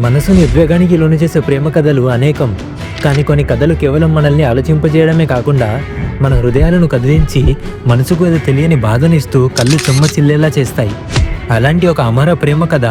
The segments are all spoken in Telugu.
మనసుని ఉద్వేగానికి లోను చేసే ప్రేమ కథలు అనేకం. కానీ కొన్ని కథలు కేవలం మనల్ని ఆలోచింపజేయడమే కాకుండా మన హృదయాలను కదిలించి మనసుకు ఏదో తెలియని బాధనిస్తూ కళ్ళు చెమ్మచిల్లేలా చేస్తాయి. అలాంటి ఒక అమర ప్రేమ కథ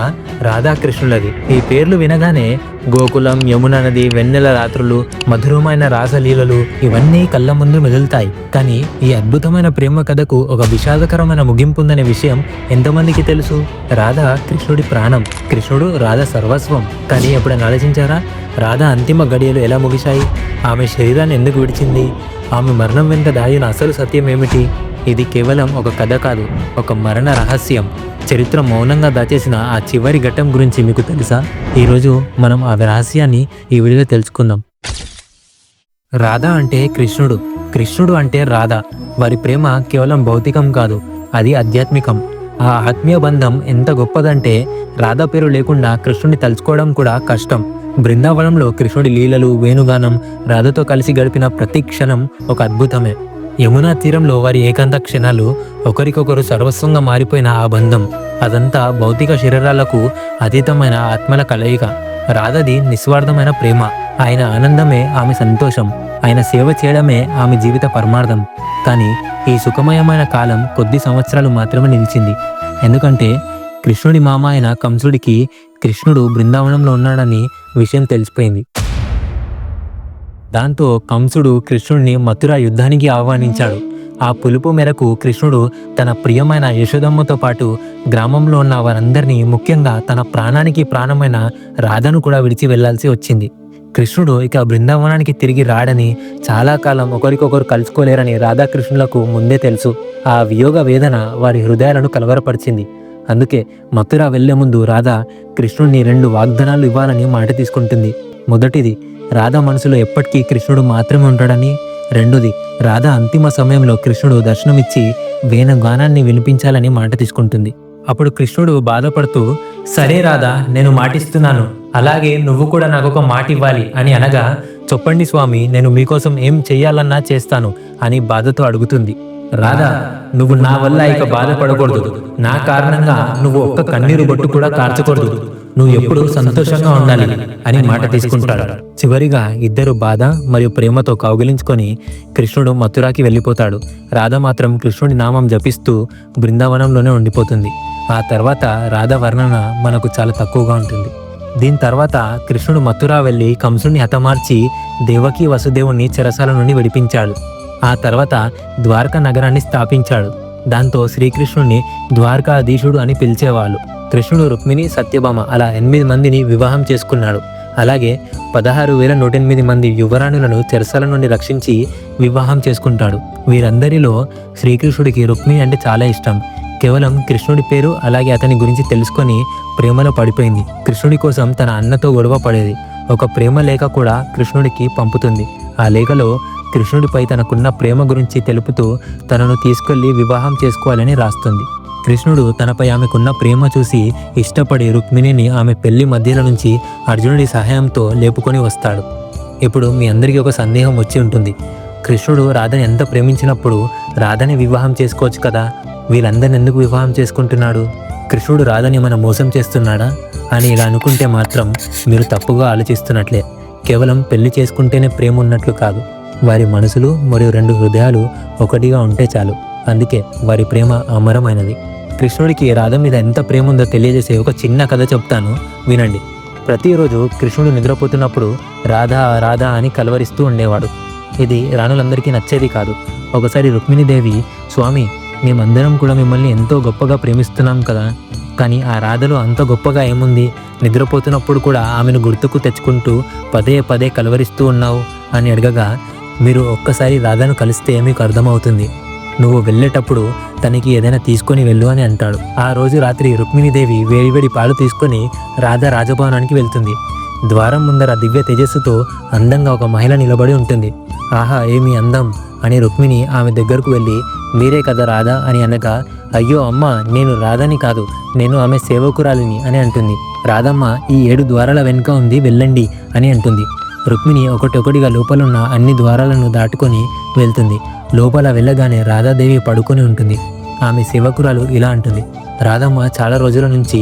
రాధాకృష్ణులది. ఈ పేర్లు వినగానే గోకులం, యమున నది, వెన్నెల రాత్రులు, మధురమైన రాసలీలలు ఇవన్నీ కళ్ళ ముందు మెదులుతాయి. కానీ ఈ అద్భుతమైన ప్రేమ కథకు ఒక విషాదకరమైన ముగింపు ఉందనే విషయం ఎంతమందికి తెలుసు? రాధ కృష్ణుడి ప్రాణం, కృష్ణుడు రాధ సర్వస్వం. కానీ ఎప్పుడైనా ఆలోచించారా? రాధ అంతిమ గడియలు ఎలా ముగిశాయి? ఆమె శరీరాన్ని ఎందుకు విడిచింది? ఆమె మరణం వెనుక దాగిన అసలు సత్యం ఏమిటి? ఇది కేవలం ఒక కథ కాదు, ఒక మరణ రహస్యం. చరిత్ర మౌనంగా దాచేసిన ఆ చివరి ఘట్టం గురించి మీకు తెలుసా? ఈరోజు మనం ఆ రహస్యాన్ని ఈ వీడియోలో తెలుసుకుందాం. రాధ అంటే కృష్ణుడు, కృష్ణుడు అంటే రాధ. వారి ప్రేమ కేవలం భౌతికం కాదు, అది ఆధ్యాత్మికం. ఆ ఆత్మీయ బంధం ఎంత గొప్పదంటే రాధ పేరు లేకుండా కృష్ణుడిని తలుచుకోవడం కూడా కష్టం. బృందావనంలో కృష్ణుడి లీలలు, వేణుగానం, రాధతో కలిసి గడిపిన ప్రతి క్షణం ఒక అద్భుతమే. యమునా తీరంలో వారి ఏకాంత క్షణాలు, ఒకరికొకరు సర్వస్వంగా మారిపోయిన ఆ బంధం, అదంతా భౌతిక శరీరాలకు అతీతమైన ఆత్మల కలయిక. రాధది నిస్వార్థమైన ప్రేమ. ఆయన ఆనందమే ఆమె సంతోషం, ఆయన సేవ చేయడమే ఆమె జీవిత పరమార్థం. కానీ ఈ సుఖమయమైన కాలం కొద్ది సంవత్సరాలు మాత్రమే నిలిచింది. ఎందుకంటే కృష్ణుడి మామ అయిన కంసుడికి కృష్ణుడు బృందావనంలో ఉన్నాడని విషయం తెలిసిపోయింది. దాంతో కంసుడు కృష్ణుడిని మథుర యుద్ధానికి ఆహ్వానించాడు. ఆ పిలుపు మేరకు కృష్ణుడు తన ప్రియమైన యశోదమ్మతో పాటు గ్రామంలో ఉన్న వారందరినీ, ముఖ్యంగా తన ప్రాణానికి ప్రాణమైన రాధను కూడా విడిచి వెళ్లాల్సి వచ్చింది. కృష్ణుడు ఇక బృందావనానికి తిరిగి రాడని, చాలా కాలం ఒకరికొకరు కలుసుకోలేరని రాధాకృష్ణులకు ముందే తెలుసు. ఆ వియోగ వేదన వారి హృదయాలను కలవరపరిచింది. అందుకే మథుర వెళ్లే ముందు రాధ కృష్ణుడిని 2 వాగ్దానాలు ఇవ్వాలని మాట తీసుకుంటుంది. మొదటిది, రాధ మనసులో ఎప్పటికీ కృష్ణుడు మాత్రమే ఉంటాడని. రెండోది, రాధ అంతిమ సమయంలో కృష్ణుడు దర్శనమిచ్చి వేణుగానాన్ని వినిపించాలని మాట తీసుకుంటుంది. అప్పుడు కృష్ణుడు బాధపడుతూ, సరే రాధా, నేను మాటిస్తున్నాను, అలాగే నువ్వు కూడా నాకు ఒక మాట ఇవ్వాలి అని అనగా, చెప్పండి స్వామి, నేను మీకోసం ఏం చెయ్యాలన్నా చేస్తాను అని బాధతో అడుగుతుంది. రాధా, నువ్వు నా వల్ల ఇక బాధపడకూడదు, నా కారణంగా నువ్వు ఒక్క కన్నీరు బొట్టు కూడా కార్చకూడదు, నువ్వు ఎప్పుడు సంతోషంగా ఉండాలి అని మాట తీసుకుంటాడు. చివరిగా ఇద్దరు బాధ మరియు ప్రేమతో కౌగిలించుకొని కృష్ణుడు మథురాకి వెళ్ళిపోతాడు. రాధ మాత్రం కృష్ణుడి నామం జపిస్తూ బృందావనంలోనే ఉండిపోతుంది. ఆ తర్వాత రాధ వర్ణన మనకు చాలా తక్కువగా ఉంటుంది. దీని తర్వాత కృష్ణుడు మథురా వెళ్ళి కంసుడిని హతమార్చి దేవకి వసుదేవుని చెరసాల నుండి విడిపించాడు. ఆ తర్వాత ద్వారకా నగరాన్ని స్థాపించాడు. దాంతో శ్రీకృష్ణుడిని ద్వారకాధీశుడు అని పిలిచేవాళ్ళు. కృష్ణుడు రుక్మిణి, సత్యభామ అలా 8 మందిని వివాహం చేసుకున్నాడు. అలాగే 16,108 మంది యువరాణులను చెరసాల నుండి రక్షించి వివాహం చేసుకుంటాడు. వీరందరిలో శ్రీకృష్ణుడికి రుక్మిణి అంటే చాలా ఇష్టం. కేవలం కృష్ణుడి పేరు అలాగే అతని గురించి తెలుసుకొని ప్రేమలో పడిపోయింది. కృష్ణుడి కోసం తన అన్నతో గొడవ పడేది. ఒక ప్రేమ లేఖ కూడా కృష్ణుడికి పంపుతుంది. ఆ లేఖలో కృష్ణుడిపై తనకున్న ప్రేమ గురించి తెలుపుతూ తనను తీసుకెళ్లి వివాహం చేసుకోవాలని రాస్తుంది. కృష్ణుడు తనపై ఆమెకున్న ప్రేమ చూసి ఇష్టపడి రుక్మిణిని ఆమె పెళ్లి మధ్యలో నుంచి అర్జునుడి సహాయంతో లేపుకొని వస్తాడు. ఇప్పుడు మీ అందరికీ ఒక సందేహం వచ్చి ఉంటుంది, కృష్ణుడు రాధని ఎంత ప్రేమించినప్పుడు రాధని వివాహం చేసుకోవచ్చు కదా, వీళ్ళందరిని ఎందుకు వివాహం చేసుకుంటున్నాడు? కృష్ణుడు రాధని ఏమైనా మోసం చేస్తున్నాడా అని ఇలా అనుకుంటే మాత్రం మీరు తప్పుగా ఆలోచిస్తున్నట్లే. కేవలం పెళ్లి చేసుకుంటేనే ప్రేమ ఉన్నట్లు కాదు, వారి మనసులు మరియు 2 హృదయాలు ఒకటిగా ఉంటే చాలు. అందుకే వారి ప్రేమ అమరమైనది. కృష్ణుడికి రాధ మీద ఎంత ప్రేమ ఉందో తెలియజేసే ఒక చిన్న కథ చెప్తాను, వినండి. ప్రతిరోజు కృష్ణుడు నిద్రపోతున్నప్పుడు రాధా రాధా అని కలవరిస్తూ ఉండేవాడు. ఇది రాణులందరికీ నచ్చేది కాదు. ఒకసారి రుక్మిణీదేవి, స్వామి, మేమందరం కూడా మిమ్మల్ని ఎంతో గొప్పగా ప్రేమిస్తున్నాం కదా, కానీ ఆ రాధలో అంత గొప్పగా ఏముంది? నిద్రపోతున్నప్పుడు కూడా ఆమెను గుర్తుకు తెచ్చుకుంటూ పదే పదే కలవరిస్తూ ఉన్నావు అని అడగగా, మీరు ఒక్కసారి రాధను కలిస్తే మీకు అర్థమవుతుంది, నువ్వు వెళ్ళేటప్పుడు తనకి ఏదైనా తీసుకొని వెళ్ళు అని అంటాడు. ఆ రోజు రాత్రి రుక్మిణీదేవి వేడివేడి పాలు తీసుకొని రాధ రాజభవనానికి వెళ్తుంది. ద్వారం ముందర దివ్య తేజస్సుతో అందంగా ఒక మహిళ నిలబడి ఉంటుంది. ఆహా, ఏమి అందం అని రుక్మిణి ఆమె దగ్గరకు వెళ్ళి, మీరే కదా రాధ అని అనగా, అయ్యో అమ్మ, నేను రాధని కాదు, నేను ఆమె సేవకురాలిని అని అంటుంది. రాధమ్మ, ఈ 7 ద్వారాల వెనుక ఉంది, వెళ్ళండి అని అంటుంది. రుక్మిణి ఒకటొకటిగా లోపలున్న అన్ని ద్వారాలను దాటుకొని వెళ్తుంది. లోపల వెళ్ళగానే రాధాదేవి పడుకొని ఉంటుంది. ఆమె సేవకురాలు ఇలా అంటుంది, రాధమ్మ, చాలా రోజుల నుంచి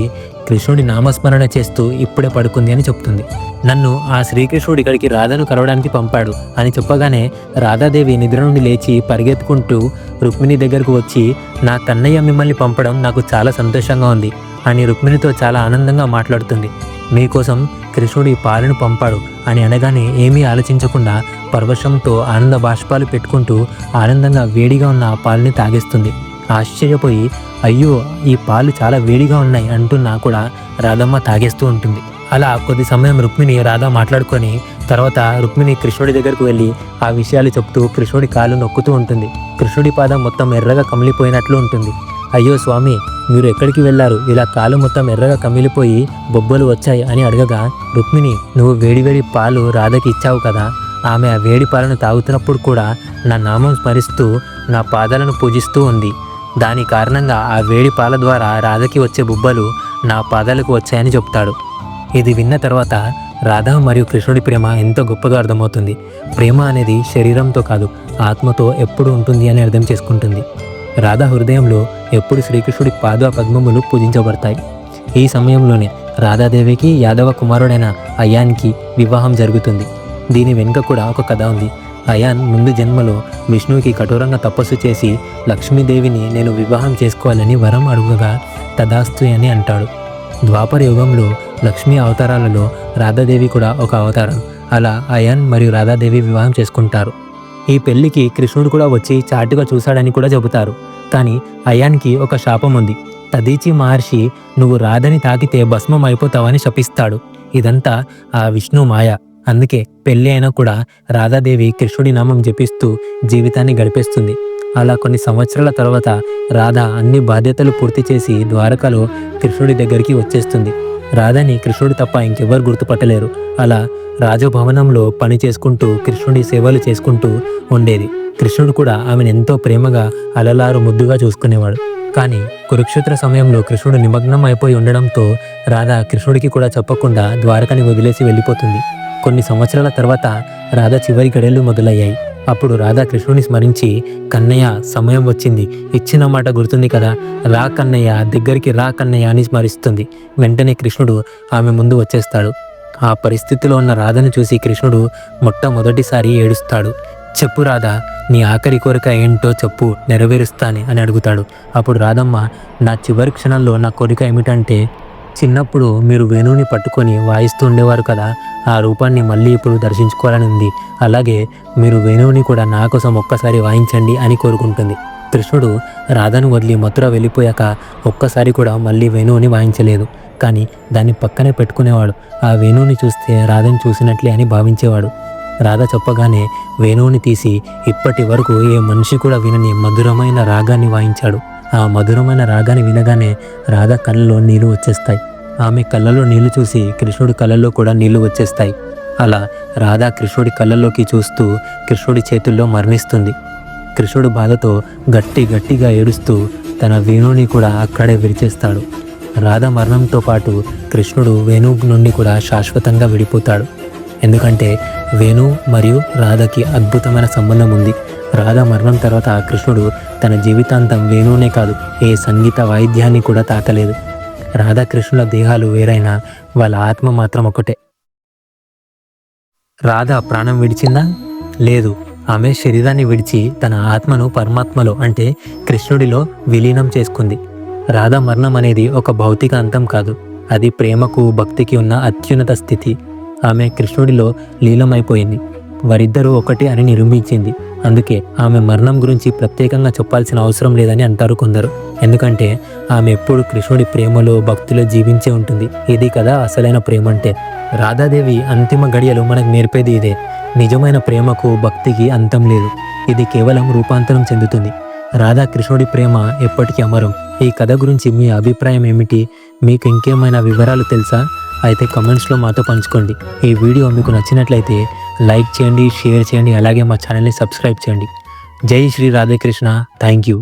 కృష్ణుడి నామస్మరణ చేస్తూ ఇప్పుడే పడుకుంది అని చెప్తుంది. నన్ను ఆ శ్రీకృష్ణుడు ఇక్కడికి రాధను కలవడానికి పంపాడు అని చెప్పగానే రాధాదేవి నిద్ర నుండి లేచి పరిగెత్తుకుంటూ రుక్మిణి దగ్గరకు వచ్చి, నా కన్నయ్య మిమ్మల్ని పంపడం నాకు చాలా సంతోషంగా ఉంది అని రుక్మిణితో చాలా ఆనందంగా మాట్లాడుతుంది. మీకోసం కృష్ణుడు ఈ పాలను పంపాడు అని అనగానే ఏమీ ఆలోచించకుండా పరవశంతో ఆనంద బాష్పాలు పెట్టుకుంటూ ఆనందంగా వేడిగా ఉన్న ఆ పాలని తాగేస్తుంది. ఆశ్చర్యపోయి, అయ్యో ఈ పాలు చాలా వేడిగా ఉన్నాయి అంటున్నా కూడా రాధమ్మ తాగేస్తూ ఉంటుంది. అలా కొద్ది సమయం రుక్మిణి రాధ మాట్లాడుకొని తర్వాత రుక్మిణి కృష్ణుడి దగ్గరకు వెళ్ళి ఆ విషయాలు చెప్తూ కృష్ణుడి కాలు నొక్కుతూ ఉంటుంది. కృష్ణుడి పాదం మొత్తం ఎర్రగా కమిలిపోయినట్లు ఉంటుంది. అయ్యో స్వామి, మీరు ఎక్కడికి వెళ్ళారు? ఇలా కాలు మొత్తం ఎర్రగా కమిలిపోయి బొబ్బలు వచ్చాయి అని అడగగా, రుక్మిణి, నువ్వు వేడివేడి పాలు రాధకి ఇచ్చావు కదా, ఆమె ఆ వేడి పాలను తాగుతున్నప్పుడు కూడా నా నామం స్మరిస్తూ నా పాదాలను పూజిస్తూ ఉంది. దాని కారణంగా ఆ వేడి పాల ద్వారా రాధకి వచ్చే బుబ్బలు నా పాదాలకు వచ్చాయని చెప్తాడు. ఇది విన్న తర్వాత రాధ మరియు కృష్ణుడి ప్రేమ ఎంతో గొప్పగా అర్థమవుతుంది. ప్రేమ అనేది శరీరంతో కాదు, ఆత్మతో ఎప్పుడు ఉంటుంది అని అర్థం చేసుకుంటుంది. రాధ హృదయంలో ఎప్పుడు శ్రీకృష్ణుడి పాద పద్మములు పూజించబడతాయి. ఈ సమయంలోనే రాధాదేవికి యాదవ కుమారుడైన అయాన్కి వివాహం జరుగుతుంది. దీని వెనుక కూడా ఒక కథ ఉంది. అయాన్ ముందు జన్మలో విష్ణువుకి కఠోరంగా తపస్సు చేసి లక్ష్మీదేవిని నేను వివాహం చేసుకోవాలని వరం అడుగగా తదాస్తు అని అంటాడు. ద్వాపర యుగంలో లక్ష్మీ అవతారాలలో రాధాదేవి కూడా ఒక అవతారం. అలా అయాన్ మరియు రాధాదేవి వివాహం చేసుకుంటారు. ఈ పెళ్లికి కృష్ణుడు కూడా వచ్చి చాటుగా చూశాడని కూడా చెబుతారు. కానీ అయాన్కి ఒక శాపం ఉంది. తదీచి మహర్షి నువ్వు రాధని తాకితే భస్మం అయిపోతావని శపిస్తాడు. ఇదంతా ఆ విష్ణు మాయ. అందుకే పెళ్ళి అయినా కూడా రాధాదేవి కృష్ణుడి నామం జపిస్తూ జీవితాన్ని గడిపేస్తుంది. అలా కొన్ని సంవత్సరాల తర్వాత రాధ అన్ని బాధ్యతలు పూర్తి చేసి ద్వారకలో కృష్ణుడి దగ్గరికి వచ్చేస్తుంది. రాధని కృష్ణుడు తప్ప ఇంకెవ్వరు గుర్తుపట్టలేరు. అలా రాజభవనంలో పని చేసుకుంటూ కృష్ణుడి సేవలు చేసుకుంటూ ఉండేది. కృష్ణుడు కూడా ఆమెను ఎంతో ప్రేమగా అలలారు ముద్దుగా చూసుకునేవాడు. కానీ కురుక్షేత్ర సమయంలో కృష్ణుడు నిమగ్నం అయిపోయి ఉండడంతో రాధ కృష్ణుడికి కూడా చెప్పకుండా ద్వారకని వదిలేసి వెళ్ళిపోతుంది. కొన్ని సంవత్సరాల తర్వాత రాధ చివరి గడేళ్లు మొదలయ్యాయి. అప్పుడు రాధ కృష్ణుని స్మరించి, కన్నయ్య సమయం వచ్చింది, ఇచ్చిన మాట గుర్తుంది కదా, రా కన్నయ్య, దగ్గరికి రా కన్నయ్య అని స్మరిస్తుంది. వెంటనే కృష్ణుడు ఆమె ముందు వచ్చేస్తాడు. ఆ పరిస్థితిలో ఉన్న రాధను చూసి కృష్ణుడు మొట్టమొదటిసారి ఏడుస్తాడు. చెప్పు రాధా, నీ ఆఖరి కోరిక ఏంటో చెప్పు, నెరవేరుస్తాను అని అడుగుతాడు. అప్పుడు రాధమ్మ, నా చివరి క్షణంలో నా కోరిక ఏమిటంటే, చిన్నప్పుడు మీరు వేణువుని పట్టుకొని వాయిస్తూ ఉండేవారు కదా, ఆ రూపాన్ని మళ్ళీ ఇప్పుడు దర్శించుకోవాలని ఉంది. అలాగే మీరు వేణువుని కూడా నా కోసం ఒక్కసారి వాయించండి అని కోరుకుంటుంది. కృష్ణుడు రాధను వదిలి మథుర వెళ్ళిపోయాక ఒక్కసారి కూడా మళ్ళీ వేణువుని వాయించలేదు. కానీ దాన్ని పక్కనే పెట్టుకునేవాడు. ఆ వేణువుని చూస్తే రాధను చూసినట్లే అని భావించేవాడు. రాధ చెప్పగానే వేణువుని తీసి ఇప్పటి వరకు ఏ మనిషి కూడా వినని మధురమైన రాగాన్ని వాయించాడు. ఆ మధురమైన రాగాన్ని వినగానే రాధ కళ్ళలో నీళ్లు వచ్చేస్తాయి. ఆమె కళ్ళలో నీళ్లు చూసి కృష్ణుడి కళ్ళల్లో కూడా నీళ్లు వచ్చేస్తాయి. అలా రాధ కృష్ణుడి కళ్ళల్లోకి చూస్తూ కృష్ణుడి చేతుల్లో మరణిస్తుంది. కృష్ణుడు బాధతో గట్టిగా ఏడుస్తూ తన వేణువుని కూడా అక్కడే విరిచేస్తాడు. రాధ మరణంతో పాటు కృష్ణుడు వేణువు నుండి కూడా శాశ్వతంగా విడిపోతాడు. ఎందుకంటే వేణు మరియు రాధకి అద్భుతమైన సంబంధం ఉంది. రాధ మరణం తర్వాత కృష్ణుడు తన జీవితాంతం వేణువునే కాదు, ఏ సంగీత వాయిద్యాన్ని కూడా తాకలేదు. రాధాకృష్ణుల దేహాలు వేరైనా వాళ్ళ ఆత్మ మాత్రం ఒకటే. రాధ ప్రాణం విడిచిందా? లేదు. ఆమె శరీరాన్ని విడిచి తన ఆత్మను పరమాత్మలో అంటే కృష్ణుడిలో విలీనం చేసుకుంది. రాధ మరణం అనేది ఒక భౌతిక అంతం కాదు, అది ప్రేమకు భక్తికి ఉన్న అత్యున్నత స్థితి. ఆమె కృష్ణుడిలో లీలమైపోయింది. వారిద్దరూ ఒకటి అని నిరూపించింది. అందుకే ఆమె మరణం గురించి ప్రత్యేకంగా చెప్పాల్సిన అవసరం లేదని అంటారు కొందరు. ఎందుకంటే ఆమె ఎప్పుడు కృష్ణుడి ప్రేమలో భక్తిలో జీవించే ఉంటుంది. ఇది కదా అసలైన ప్రేమ అంటే. రాధాదేవి అంతిమ గడియలు మనకు నేర్పేది ఇదే. నిజమైన ప్రేమకు భక్తికి అంతం లేదు, ఇది కేవలం రూపాంతరం చెందుతుంది. రాధా కృష్ణుడి ప్రేమ ఎప్పటికీ అమరం. ఈ కథ గురించి మీ అభిప్రాయం ఏమిటి? మీకు ఇంకేమైనా వివరాలు తెలుసా? అయితే కమెంట్స్లో మాతో పంచుకోండి. ఈ వీడియో మీకు నచ్చినట్లయితే లైక్ చేయండి, షేర్ చేయండి, అలాగే మా ఛానల్ని సబ్స్క్రైబ్ చేయండి. జై శ్రీ రాధాకృష్ణ. Thank you.